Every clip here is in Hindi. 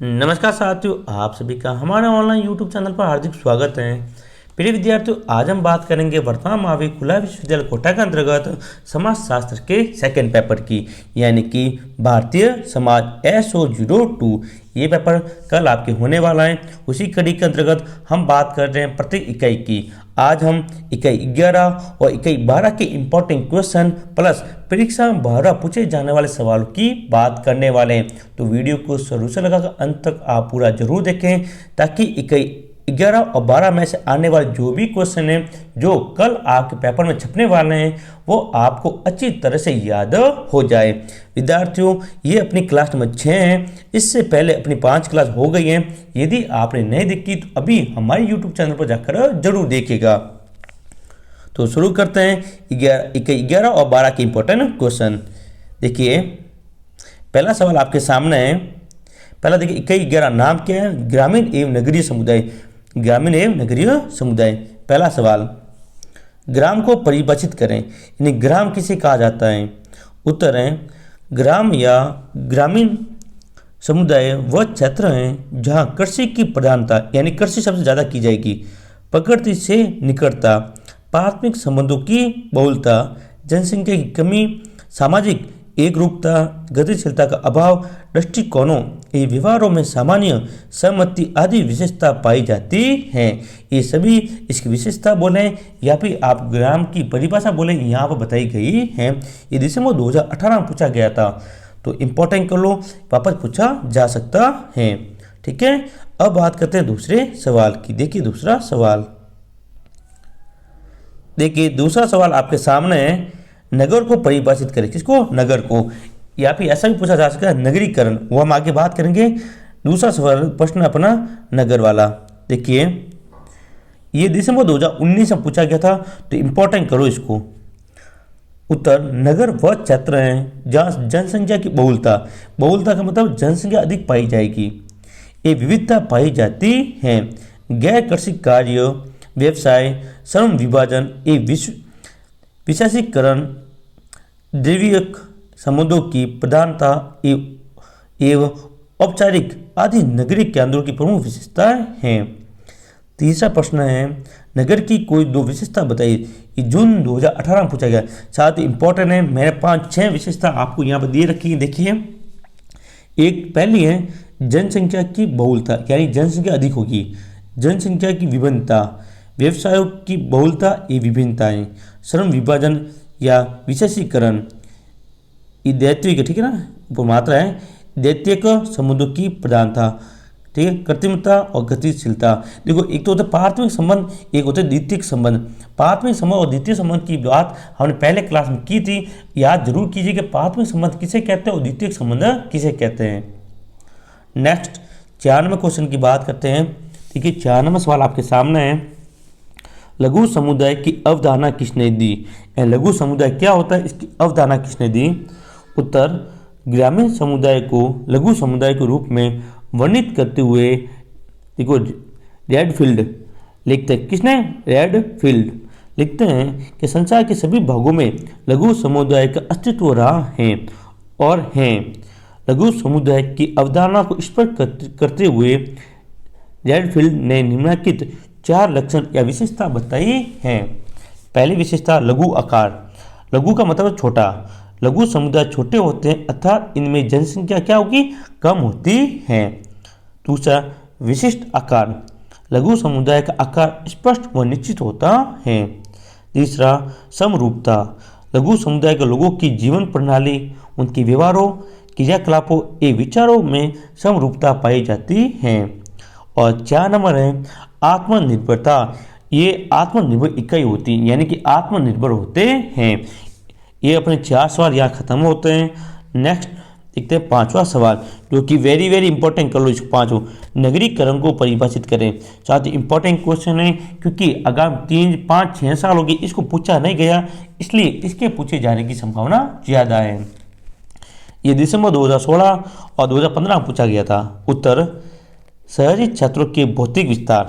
नमस्कार साथियों, आप सभी का हमारे ऑनलाइन यूट्यूब चैनल पर हार्दिक स्वागत है। प्रिय विद्यार्थियों, आज हम बात करेंगे वर्तमान महावीर खुला विश्वविद्यालय कोटा के अंतर्गत समाजशास्त्र के सेकंड पेपर की, यानी कि भारतीय समाज SO02। ये पेपर कल आपके होने वाला है। उसी कड़ी के अंतर्गत हम बात कर रहे हैं प्रत्येक इकाई की। आज हम इकाई 11 और इकाई 12 के इंपॉर्टेंट क्वेश्चन प्लस परीक्षा में 12 पूछे जाने वाले सवालों की बात करने वाले हैं। तो वीडियो को शुरू से लगाकर अंत तक आप पूरा जरूर देखें, ताकि इकाई 11 और 12 में से आने वाले जो भी क्वेश्चन हैं जो कल आपके पेपर में छपने वाले हैं वो आपको अच्छी तरह से याद हो जाए। विद्यार्थियों, ये अपनी क्लास नंबर 6 है। इससे पहले अपनी 5 क्लास हो गई हैं। यदि आपने नहीं देखी तो अभी हमारे YouTube चैनल पर जाकर जरूर देखिएगा। तो शुरू करते हैं इकाई 11 और 12 के इंपॉर्टेंट क्वेश्चन। देखिए, पहला सवाल आपके सामने है। पहला देखिए, इकाई 11 नाम क्या है? ग्रामीण एवं नगरीय समुदाय। ग्रामीण एवं नगरीय समुदाय। पहला सवाल, ग्राम को परिभाषित करें, यानी ग्राम किसे कहा जाता है? उत्तर है, ग्राम या ग्रामीण समुदाय वह क्षेत्र हैं जहां कृषि की प्रधानता, यानी कृषि सबसे ज़्यादा की जाएगी, प्रकृति से निकटता, प्राथमिक संबंधों की बहुलता, जनसंख्या की कमी, सामाजिक एकरूपता, गतिशीलता का अभाव, दृष्टिकोणों एवं व्यवहारों में सामान्य सहमति आदि विशेषता पाई जाती हैं। ये सभी इसकी विशेषता बोले या फिर आप ग्राम की परिभाषा बोले, यहाँ पर बताई गई है। ये दिसंबर 2018 में पूछा गया था, तो इम्पोर्टेंट कर लो, वापस पूछा जा सकता है। ठीक है, अब बात करते हैं दूसरे सवाल की। देखिए दूसरा सवाल, देखिए दूसरा सवाल आपके सामने है। नगर को परिभाषित करें। किसको? नगर को। या फिर ऐसा भी पूछा जा सकता है नगरीकरण, वो हम आगे बात करेंगे। दूसरा सवाल प्रश्न अपना नगर वाला। देखिए, ये दिसंबर 2019 में पूछा गया था, तो इंपॉर्टेंट करो इसको। उत्तर, नगर वह क्षेत्र है जहाँ जनसंख्या की बहुलता, बहुलता का मतलब जनसंख्या अधिक पाई जाएगी, ये विविधता पाई जाती है, गैर कृषि कार्य, व्यवसाय, श्रम विभाजन, ये विशेषीकरण, द्रव्यक संबंधों की प्रधानता एवं औपचारिक आदि नगरीय केंद्रों की प्रमुख विशेषताएं हैं। तीसरा प्रश्न है, नगर की कोई 2 विशेषता बताइए। ये जून 2018 में पूछा गया। साथ ही इंपॉर्टेंट है, मैंने 5-6 विशेषता आपको यहाँ पर दे रखी है। देखिए, एक पहली है जनसंख्या की बहुलता, यानी जनसंख्या अधिक होगी, जनसंख्या की विभिन्नता, व्यवसायों की बहुलता ये विभिन्नताएं, श्रम विभाजन या विशेषीकरण, ये दैत्विक, ठीक है ना, उपमात्रा है, दैत्विक संबंधों की प्रधानता, ठीक है, कृत्रिमता और गतिशीलता। देखो, एक तो होता है प्राथमिक संबंध, एक होता है द्वितीयक संबंध। प्राथमिक संबंध और द्वितीय संबंध की बात हमने पहले क्लास में की थी, याद जरूर कीजिए कि प्राथमिक संबंध किसे कहते हैं और द्वितीयक संबंध किसे कहते हैं। नेक्स्ट 94 क्वेश्चन की बात करते हैं। ठीक है, 94वां सवाल आपके सामने है। लघु समुदाय की अवधारणा किसने दी? लघु समुदाय क्या होता है, इसकी अवधारणा किसने दी? उत्तर, ग्रामीण समुदाय को लघु समुदाय के रूप में वर्णित करते हुए, देखो रेडफील्ड लिखते हैं। किसने? रेडफील्ड लिखते हैं कि संसार के सभी भागों में लघु समुदाय का अस्तित्व रहा है और हैं। लघु समुदाय की अवधारणा को स्पष्ट करते हुए रेडफील्ड ने निम्नलिखित 4 लक्षण या विशेषता बताई हैं। पहली विशेषता, लघु आकार। लघु का मतलब छोटा। लघु समुदाय छोटे होते हैं अर्थात इनमें जनसंख्या क्या होगी? कम होती है। दूसरा, विशिष्ट आकार। लघु समुदाय का आकार स्पष्ट व निश्चित होता है। तीसरा, समरूपता। लघु समुदाय के लोगों की जीवन प्रणाली, उनके व्यवहारों, क्रियाकलापों एवं विचारों में समरूपता पाई जाती है। और 4 नंबर है आत्मनिर्भरता। ये आत्मनिर्भर इकाई होती है, यानी कि आत्मनिर्भर होते हैं। ये अपने 4 सवाल यहाँ खत्म होते हैं। नेक्स्ट देखते हैं 5वां सवाल, जो कि वेरी इंपॉर्टेंट, कर लो इसको 5। नगरीकरण को परिभाषित करें। साथ ही इंपॉर्टेंट क्वेश्चन है, क्योंकि आगामी 3, 5, 6 साल होगी इसको पूछा नहीं गया, इसलिए इसके पूछे जाने की संभावना ज़्यादा है। ये दिसंबर 2016 और 2015 में पूछा गया था। उत्तर, शहरी क्षेत्रों के भौतिक विस्तार,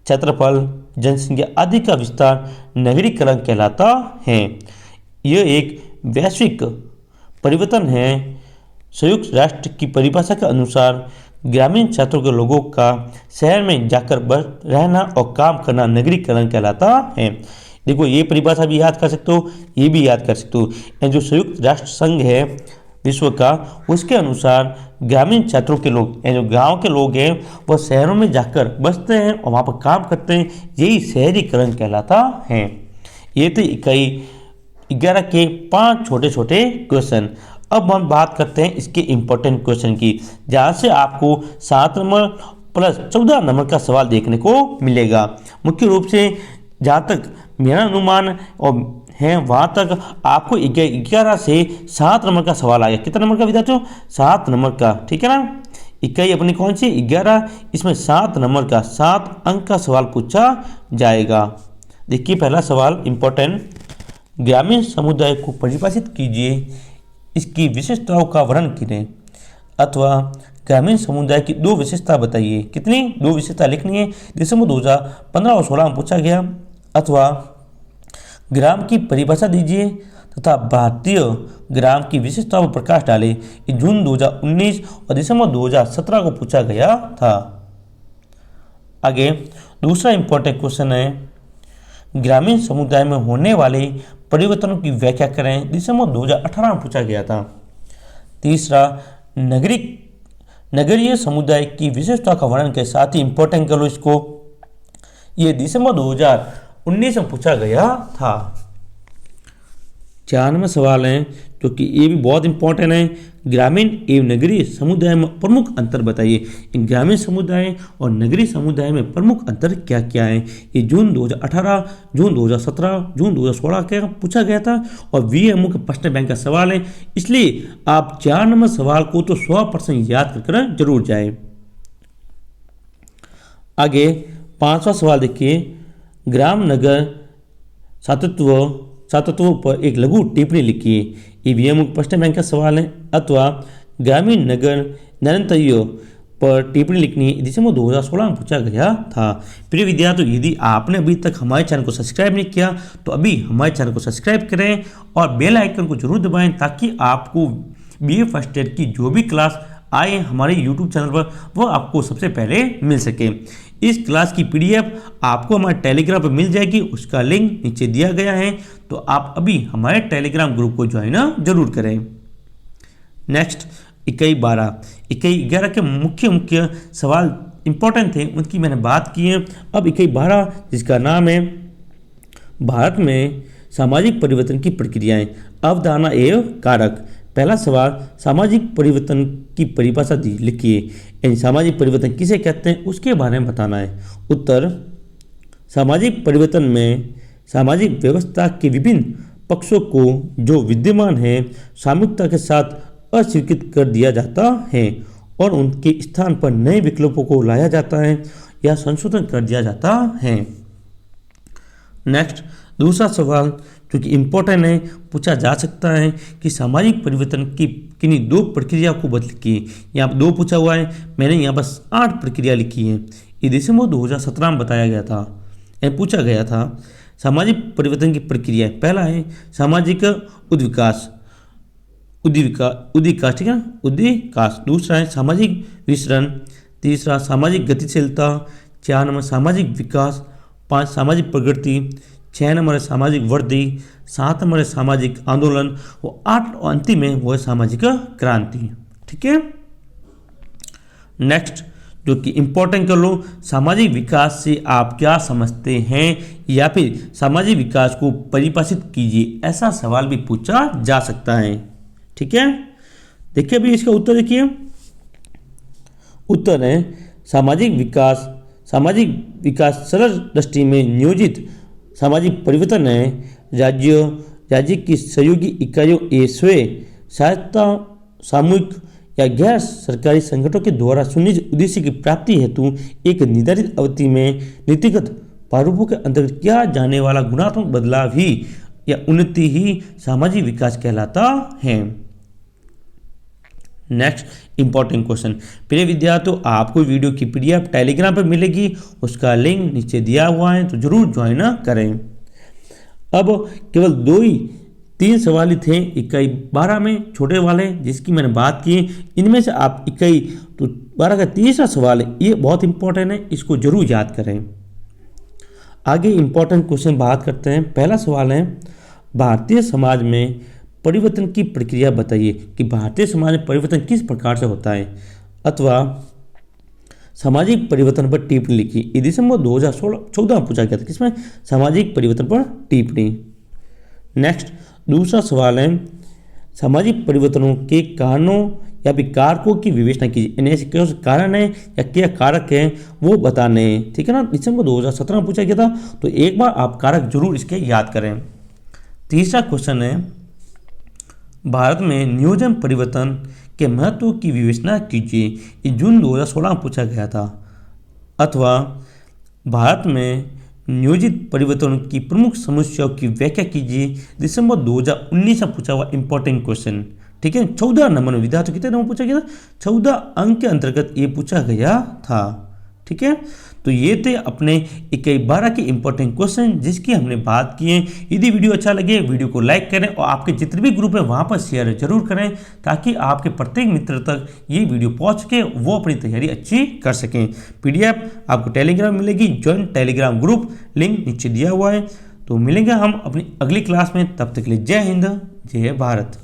क्षेत्रफल, जनसंख्या आदि का विस्तार नगरीकरण कहलाता है। यह एक वैश्विक परिवर्तन है। संयुक्त राष्ट्र की परिभाषा के अनुसार ग्रामीण क्षेत्रों के लोगों का शहर में जाकर बस रहना और काम करना नगरीकरण कहलाता है। देखो ये परिभाषा भी याद कर सकते हो, ये भी याद कर सकते हो। ये जो संयुक्त राष्ट्र संघ है विश्व का, उसके अनुसार ग्रामीण क्षेत्रों के लोग, जो गांव के लोग हैं, वह शहरों में जाकर बसते हैं और वहाँ पर काम करते हैं, यही शहरीकरण कहलाता है। ये थे इकाई 11 के 5 छोटे छोटे क्वेश्चन। अब हम बात करते हैं इसके इम्पोर्टेंट क्वेश्चन की, जहाँ से आपको 7 नंबर प्लस 14 नंबर का सवाल देखने को मिलेगा। मुख्य रूप से जहाँ तक मेरा अनुमान और है वहाँ तक आपको 11 से 7 नंबर का सवाल आएगा। कितना नंबर का विद्यार्थियों? 7 नंबर का, ठीक है ना। इकाई अपनी कौन सी? 11, इसमें 7 नंबर का 7 अंक का सवाल पूछा जाएगा। देखिए पहला सवाल इम्पोर्टेंट, ग्रामीण समुदाय को परिभाषित कीजिए, इसकी विशेषताओं का वर्णन करें, अथवा ग्रामीण समुदाय की 2 विशेषता बताइए। कितनी? 2 विशेषता लिखनी है। दिसंबर 2015 और 16 में पूछा गया। अथवा ग्राम की परिभाषा दीजिए तथा भारतीय ग्राम की विशेषताओं पर प्रकाश डालें। ये जून 2019 और दिसंबर 2017 को पूछा गया था। आगे दूसरा इंपॉर्टेंट क्वेश्चन है, ग्रामीण समुदाय में होने वाले परिवर्तनों की व्याख्या करें। दिसंबर 2018 में पूछा गया था। तीसरा, नगरीय समुदाय की विशेषता का वर्णन के साथ ही इंपॉर्टेंट कर लो इसको, ये दिसंबर 2019 में पूछा गया था। 4 नंबर सवाल है जो कि ये भी बहुत इंपॉर्टेंट है, ग्रामीण एवं नगरीय समुदाय में प्रमुख अंतर बताइए। ग्रामीण समुदाय और नगरीय समुदाय में प्रमुख अंतर क्या क्या है? ये जून 2018, जून 2017, जून 2016 का पूछा गया था और वीएमओ के प्रश्न बैंक का सवाल है, इसलिए आप 4 नंबर सवाल को तो 100% याद कर जरूर जाए। आगे 5वां सवाल देखिए, ग्राम नगर सातत्वों पर एक लघु टिप्पणी लिखिए। ईवीएम प्रश्न बैंक का सवाल है। अथवा ग्रामीण नगर निरंतरियों पर टिप्पणी लिखनी है, दिसंबर 2016 में पूछा गया था। प्रिय विद्यार्थियों, यदि आपने अभी तक हमारे चैनल को सब्सक्राइब नहीं किया तो अभी हमारे चैनल को सब्सक्राइब करें और बेल आइकन को जरूर दबाएं, ताकि आपको बीए फर्स्ट ईयर की जो भी क्लास आए हमारे YouTube चैनल पर वो आपको सबसे पहले मिल सके। इस क्लास की पीडीएफ आपको हमारे टेलीग्राम पर मिल जाएगी, उसका लिंक नीचे दिया गया है, तो आप अभी हमारे टेलीग्राम ग्रुप को ज्वाइन जरूर करें। नेक्स्ट इकाई 11 के मुख्य सवाल इंपॉर्टेंट थे, उनकी मैंने बात की है। अब इकाई 12 जिसका नाम है भारत में सामाजिक परिवर्तन की प्रक्रियाएं, अवधारणा एवं कारक। पहला सवाल, सामाजिक परिवर्तन की परिभाषा दी लिखिए। सामाजिक परिवर्तन किसे कहते हैं उसके बारे में बताना है। उत्तर, सामाजिक परिवर्तन में सामाजिक व्यवस्था के विभिन्न पक्षों को जो विद्यमान है सामूहिकता के साथ अस्वीकृत कर दिया जाता है और उनके स्थान पर नए विकल्पों को लाया जाता है या संशोधन कर दिया जाता है। नेक्स्ट दूसरा सवाल जो कि इम्पोर्टेंट है, पूछा जा सकता है कि सामाजिक परिवर्तन की किन्हीं 2 प्रक्रिया को बदल की। यहाँ पर 2 पूछा हुआ है, मैंने यहाँ पर 8 प्रक्रिया लिखी है। ये दिसंबर 2017 में बताया गया था, पूछा गया था। सामाजिक परिवर्तन की प्रक्रिया, पहला है सामाजिक उद्विकास, ठीक है, उद्विकास। दूसरा है सामाजिक विसरण। तीसरा सामाजिक गतिशीलता। 4 नंबर सामाजिक विकास। 5 सामाजिक प्रगति। 6 नंबर है सामाजिक वृद्धि। 7 नंबर है सामाजिक आंदोलन। वो 8 और अंतिम है वो है सामाजिक क्रांति। ठीक है। नेक्स्ट जो कि इंपॉर्टेंट कर लो, सामाजिक विकास से आप क्या समझते हैं या फिर सामाजिक विकास को परिभाषित कीजिए, ऐसा सवाल भी पूछा जा सकता है। ठीक है, देखिए अभी इसका उत्तर देखिए। उत्तर है सामाजिक विकास सरल दृष्टि में नियोजित सामाजिक परिवर्तन है। राज्य की सहयोगी इकाइयों ए स्वयं सहायता सामूहिक या गैर सरकारी संगठनों के द्वारा सुनिश्चित उद्देश्य की प्राप्ति हेतु एक निर्धारित अवधि में नीतिगत प्रारूपों के अंतर्गत किया जाने वाला गुणात्मक बदलाव ही या उन्नति ही सामाजिक विकास कहलाता है। नेक्स्ट इंपॉर्टेंट क्वेश्चन, प्रिय विद्यार्थियों आपको वीडियो की पीडीएफ टेलीग्राम पर मिलेगी, उसका लिंक नीचे दिया हुआ है, तो जरूर ज्वाइन करें। अब केवल 3 सवाल ही थे इकाई 12 में, छोटे वाले जिसकी मैंने बात की। इनमें से आप इकाई तो 12 का तीसरा सवाल है, ये बहुत इंपॉर्टेंट है, इसको जरूर याद करें। आगे इंपॉर्टेंट क्वेश्चन बात करते हैं। पहला सवाल है, भारतीय समाज में परिवर्तन की प्रक्रिया बताइए कि भारतीय समाज में परिवर्तन किस प्रकार से होता है, अथवा सामाजिक परिवर्तन पर टिप्पणी लिखी। ये दिसंबर 2014 में पूछा गया था, किसमें, सामाजिक परिवर्तन पर टिप्पणी। नेक्स्ट दूसरा सवाल है, सामाजिक परिवर्तनों के कारणों या फिर कारकों की विवेचना कीजिए, यानी ऐसे कौन से कारण है या क्या कारक है वो बताने हैं, ठीक है ना। दिसंबर 2017 में पूछा गया था, तो एक बार आप कारक जरूर इसके याद करें। तीसरा क्वेश्चन है, भारत में नियोजन परिवर्तन के महत्व की विवेचना कीजिए। ये जून 2016 में पूछा गया था। अथवा भारत में नियोजित परिवर्तनों की प्रमुख समस्याओं की व्याख्या कीजिए। दिसंबर 2019 में पूछा हुआ इंपॉर्टेंट क्वेश्चन, ठीक है। 14 नंबर में विद्यार्थियों कितने नंबर पूछा गया था, 14 अंक के अंतर्गत ये पूछा गया था, ठीक है। तो ये थे अपने इकाई 12 के इंपॉर्टेंट क्वेश्चन जिसकी हमने बात की है। यदि वीडियो अच्छा लगे वीडियो को लाइक करें और आपके जितने भी ग्रुप है वहाँ पर शेयर जरूर करें, ताकि आपके प्रत्येक मित्र तक ये वीडियो पहुँच के वो अपनी तैयारी अच्छी कर सकें। PDF आपको टेलीग्राम मिलेगी, ज्वाइन टेलीग्राम ग्रुप, लिंक नीचे दिया हुआ है। तो मिलेंगे हम अपनी अगली क्लास में, तब तक के लिए जय हिंद, जय भारत।